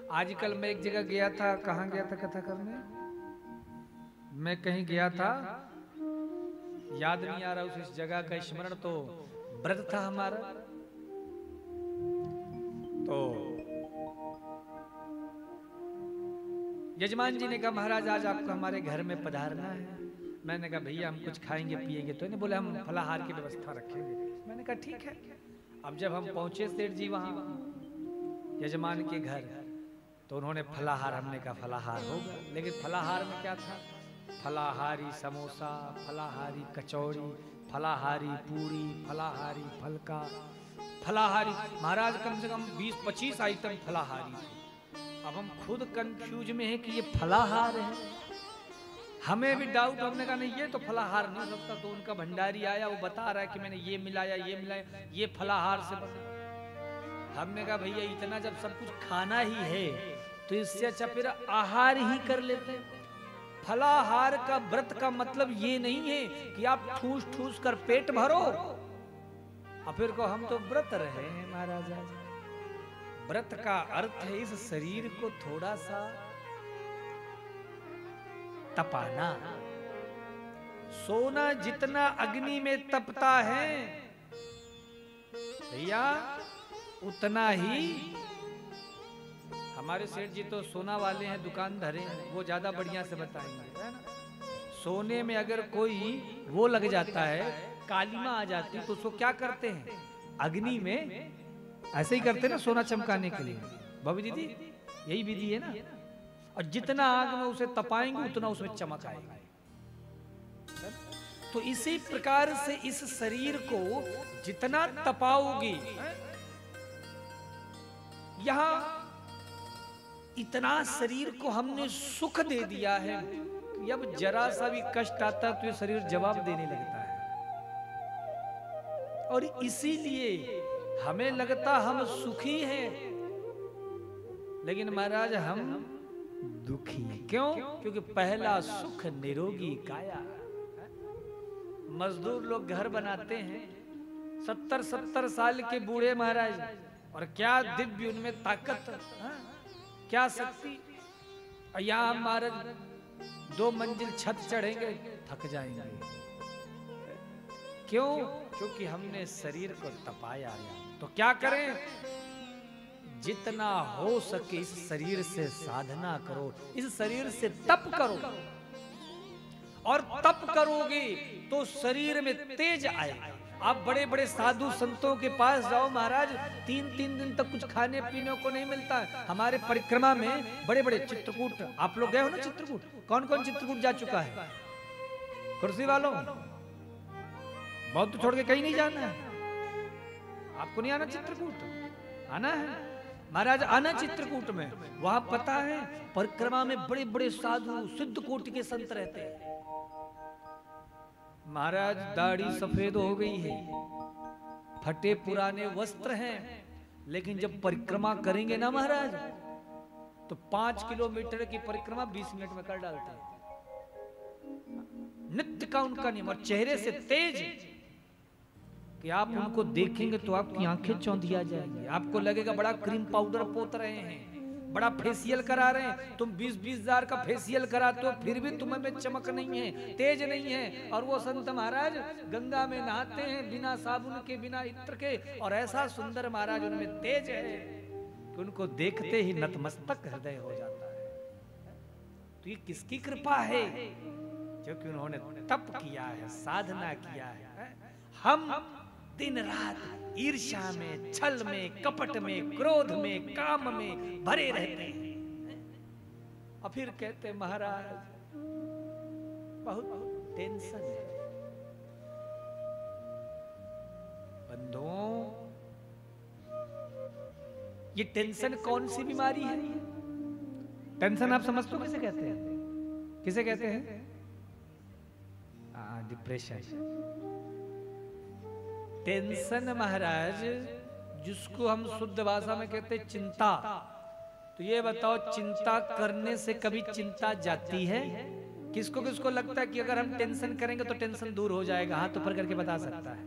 आजकल मैं एक जगह गया था, कहाँ गया था कथा करने, मैं कहीं गया था, याद नहीं आ रहा उस जगह का स्मरण, तो व्रत था हमारा, तो यजमान जी ने कहा महाराज आज आपको हमारे घर में पधारना है। मैंने कहा भैया हम कुछ खाएंगे पिएंगे तो नहीं, बोले हम फलाहार की व्यवस्था रखेंगे। मैंने कहा ठीक है। अब जब हम पहुंचे सेठ जी वहां यजमान के घर, तो उन्होंने फलाहार, हमने कहा फलाहार होगा, लेकिन फलाहार में क्या था, फलाहारी समोसा, फलाहारी कचौड़ी, फलाहारी पूरी, फलाहारी फलका, फलाहारी, महाराज कम से कम 20-25 आइटम फलाहारी थे। अब हम खुद कंफ्यूज में हैं कि ये फलाहार है, हमें भी डाउट, हमने कहा नहीं ये तो फलाहार नहीं सकता। तो उनका भंडारी आया, वो बता रहा है कि मैंने ये मिलाया, ये फलाहार से बना। हमने कहा भैया इतना जब सब कुछ खाना ही है तो इससे अच्छा फिर आहार ही कर लेते। फलाहार का व्रत का मतलब ये नहीं है कि आप ठूस ठूस कर पेट भरो और फिर को हम तो व्रत रहे हैं महाराज। व्रत का अर्थ है इस शरीर को थोड़ा सा तपाना। सोना जितना अग्नि में तपता है भैया उतना ही, हमारे सेठ जी तो सोना वाले हैं, दुकान धरे हैं, वो ज्यादा बढ़िया से बताएंगे, है ना। सोने में अगर कोई वो लग जाता है, कालीमा आ जाती, तो उसको क्या करते हैं, अग्नि में ऐसे ही करते ना सोना चमकाने के लिए। भाभी दीदी यही विधि है ना। और जितना आग में उसे तपाएंगे उतना उसमें चमक आएगी। तो इसी प्रकार से इस शरीर को जितना तपाओगी, यहां इतना शरीर को हमने सुख दे दिया है कि अब जरा सा भी कष्ट आता तो ये शरीर जवाब देने लगता है। और इसीलिए हमें लगता हम सुखी हैं, लेकिन महाराज हम दुखी हैं। क्यों? क्योंकि पहला सुख निरोगी काया। मजदूर लोग घर बनाते हैं, 70-70 साल के बूढ़े महाराज, और क्या दिव्य उनमें ताकत, क्या शक्ति। यहाँ महाराज 2 मंजिल छत चढ़ेंगे थक जाएंगे। क्यों? क्योंकि हमने शरीर को तपाया। तो क्या करें, जितना हो सके इस शरीर से साधना करो, इस शरीर से तप करो, और तप करोगे तो शरीर में तेज आएगा। आप बड़े बड़े साधु संतों के पास जाओ महाराज, 3-3 दिन तक कुछ खाने पीने को नहीं मिलता। हमारे परिक्रमा में बड़े बड़े चित्रकूट, आप लोग गए हो ना चित्रकूट, कौन कौन चित्रकूट जा चुका है? कुर्सी वालों, बहुत तो छोड़ के कहीं नहीं जाना है। आपको नहीं आना चित्रकूट? आना है महाराज, आना चित्रकूट में। वहां पता है परिक्रमा में बड़े बड़े साधु सिद्ध कोटि के संत रहते हैं महाराज। दाढ़ी सफेद हो गई है, फटे पुराने वस्त्र हैं, लेकिन जब परिक्रमा करेंगे ना महाराज, तो 5 किलोमीटर की परिक्रमा 20 मिनट में कर डालते हैं। नित्य का उनका नियम, और चेहरे से तेज कि आप उनको देखेंगे तो आपकी आंखें चौंधिया जाएंगी। आपको लगेगा बड़ा क्रीम पाउडर पोत रहे हैं, बड़ा फेशियल करा रहे हैं। तुम 20-20 हजार का फेशियल कराते हो, फिर भी तुम्हें में चमक नहीं है, तेज नहीं है। और वो संत महाराज गंगा में नहाते हैं बिना साबुन के, बिना इत्र के, और ऐसा सुंदर महाराज उनमें तेज है कि उनको देखते ही नतमस्तक हृदय हो जाता है। तो ये किसकी कृपा है? क्योंकि उन्होंने तप किया है, साधना किया है। हम दिन रात ईर्ष्या में, छल में, कपट में, क्रोध में, काम में भरे रहते हैं, और फिर कहते महाराज बहुत टेंशन है। बंधुओं, ये टेंशन कौन सी बीमारी है? टेंशन आप समझते हो किसे कहते हैं? किसे कहते हैं? डिप्रेशन। टेंशन महाराज जिसको हम शुद्ध भाषा में कहते हैं चिंता। तो ये बताओ, चिंता करने से कभी चिंता जाती है? किसको किसको लगता है कि अगर हम टेंशन करेंगे तो टेंशन दूर हो जाएगा? हाथ ऊपर करके बता सकता है।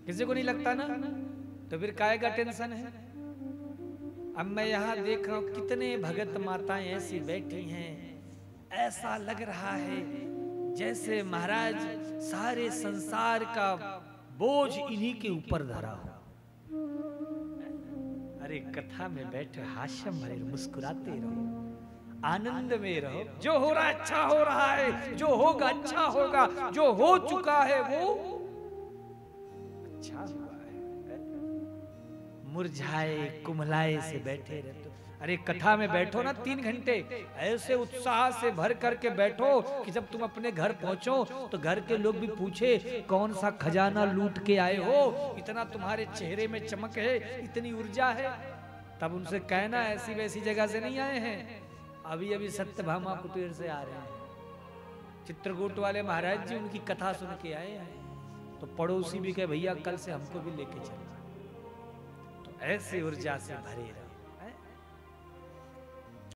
किसी को नहीं लगता ना? तो फिर काहे का टेंशन है? अब मैं यहाँ देख रहा हूँ कितने भगत माताएं ऐसी बैठी हैं, ऐसा लग रहा है जैसे महाराज सारे संसार का बोझ इन्हीं के ऊपर धरा हो। अरे कथा में बैठे हास्य भरे मुस्कुराते रहो, आनंद में रहो। जो हो रहा है अच्छा हो रहा है, जो होगा अच्छा होगा, जो हो चुका है वो अच्छा हुआ है। मुरझाए कुमलाए से बैठे रहते। अरे कथा में बैठो ना 3 घंटे, ऐसे उत्साह से भर करके बैठो कि जब तुम अपने घर पहुंचो तो घर के लोग भी पूछे कौन सा खजाना लूट के आए हो, इतना तुम्हारे चेहरे में चमक है, इतनी ऊर्जा है। तब उनसे कहना ऐसी वैसी जगह से नहीं आए हैं, अभी अभी सत्यभामा कुटीर से आ रहे हैं। चित्रकूट वाले महाराज जी उनकी कथा सुन के आए हैं। तो पड़ोसी भी कहे भैया कल से हमको भी लेके चलो। तो ऐसी ऊर्जा से भरे रहो।